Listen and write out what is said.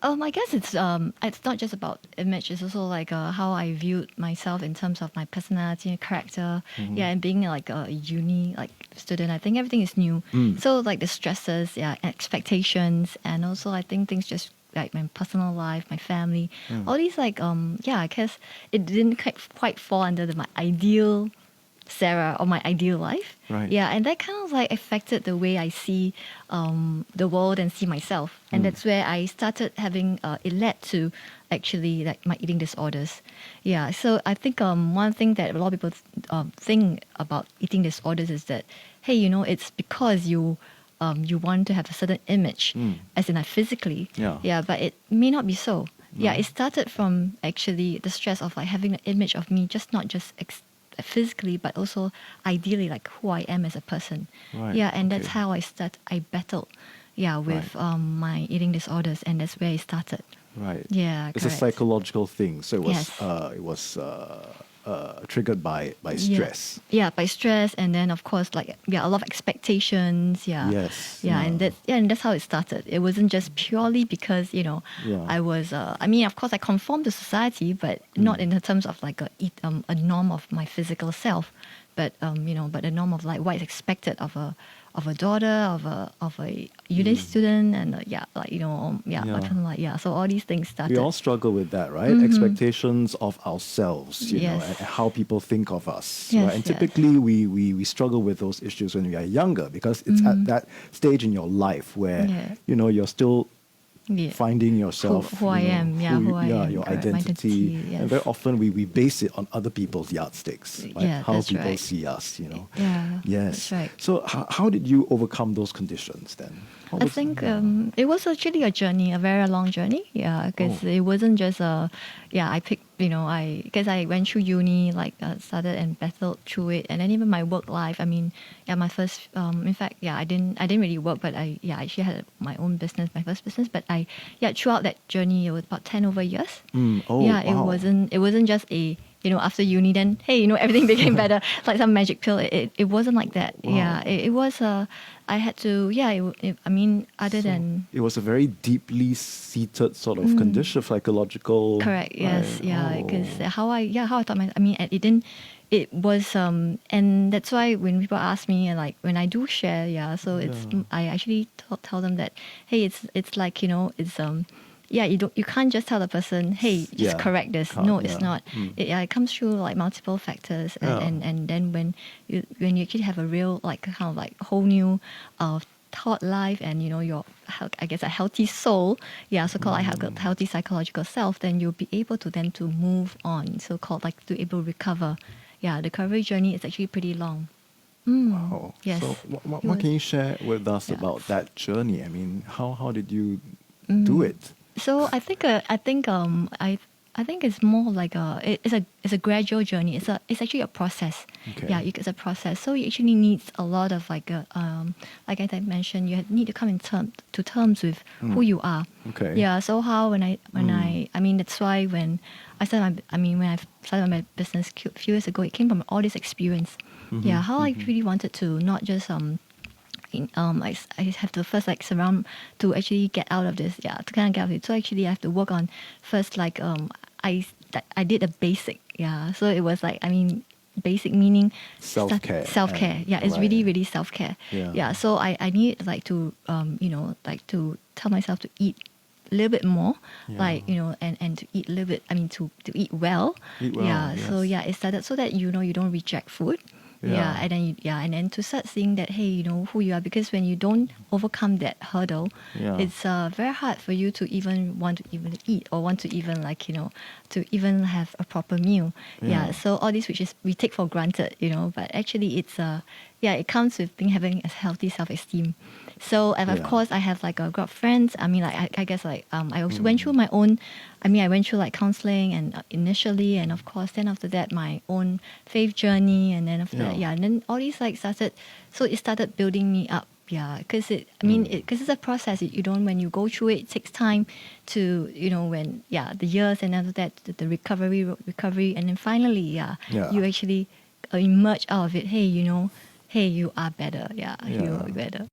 I guess it's not just about image. It's also like how I viewed myself in terms of my personality and character. Mm-hmm. Yeah, and being like a uni like student, I think everything is new. So like the stresses, yeah, expectations, and also I think things just like my personal life, my family, all these like yeah, I guess it didn't quite fall under my ideal Sarah or my ideal life. Right. Yeah, and that kind of like affected the way I see the world and see myself. And that's where I started having, it led to actually like my eating disorders. Yeah, so I think one thing that a lot of people think about eating disorders is that, hey, it's because you want to have a certain image, as in like physically. Yeah. But it may not be so. Yeah, No. it started from actually the stress of like having an image of me, just not just physically, but also ideally like who I am as a person. Right, Yeah, and that's okay. how I battled. Yeah, with my eating disorders, and that's where it started. Right. Yeah, It's a correct. psychological thing. So Yes. it was triggered by stress. Yeah, by stress, and then of course like a lot of expectations. Yeah, Yes, yeah, yeah. and that's how it started. It wasn't just purely because Yeah. I was. I mean, of course, I conformed to society, but not in the terms of like a norm of my physical self, but but a norm of like what is expected of a daughter of a uni student, and Yeah. so all these things started. We all struggle with that, right? Expectations of ourselves, Yes. and how people think of us. Yes, Right? And yes. typically we struggle with those issues when we are younger because it's at that stage in your life where, Yeah. you're still Yeah. finding yourself, Who I am, yeah, who I am, your correct, my identity. identity, yes. And very often we base it on other people's yardsticks, right? Yeah, how that's people right. see us, Yeah, Yes. that's right. So how did you overcome those conditions then? I think it was actually a journey, a very long journey. Yeah, because Oh. it wasn't just I picked, because I went through uni, like started and battled through it, and then even my work life. I mean, my first, in fact, I didn't really work, but I actually had my own business, my first business. But throughout that journey, it was about 10 over years. Oh, Yeah, wow. it wasn't just a after uni, then hey, everything became better, like some magic pill. It wasn't like that. Wow. Yeah, it was I had to, I mean, other So than it was a very deeply seated sort of condition, psychological. correct, yes, right? yeah, because Oh. how I thought I mean, it didn't, it was and that's why when people ask me, like when I do share, so it's Yeah. I actually tell them that, hey, it's like it's you can't just tell the person, hey, just Yeah. correct this. Can't, No, it's yeah. not. It comes through like multiple factors, Yeah. and then when you actually have a real like kind of like whole new thought life, and your I guess a healthy soul, so called like a healthy psychological self, then you'll be able to then to move on, so called like to able to recover. The recovery journey is actually pretty long. Wow. Yes. So It what was- can you share with us Yeah. about that journey? I mean, how did you do it? So I think it's more like it's a gradual journey. It's actually a process. Okay. Yeah, it's a process. So it actually needs a lot of like like I mentioned, you need to come to terms with who you are. Okay. Yeah. So how when I mean that's why when I started when I started my business a few years ago, it came from all this experience. Yeah. How I really wanted to not just I have to first like surround to actually get out of this, to kind of get out of it. So actually I have to work on first like I did a basic, so it was like basic meaning Self-care. self-care, it's Right. really really self-care. Yeah. So I need like to like to tell myself to eat a little bit more, Yeah. like and to eat a little bit, to eat well. Eat well, Yeah, so yes. it started so that you don't reject food. Yeah. And then and then to start seeing that, hey, who you are, because when you don't overcome that hurdle, Yeah. it's very hard for you to even want to even eat or want to even like to even have a proper meal. Yeah. So all this which is we take for granted, but actually it's it comes with having a healthy self-esteem. So and of Yeah. course I have like a group of friends. I mean, like I guess like I also went through my own. I went through like counseling and initially, and of course then after that my own faith journey, and then after that, Yeah. and then all these like started. So it started building me up. Yeah, because because it's a process. You don't, when you go through it, it takes time to when the years, and after that the recovery, and then finally Yeah. you actually emerge out of it. Hey, hey, you are better. Yeah, Yeah. you are better.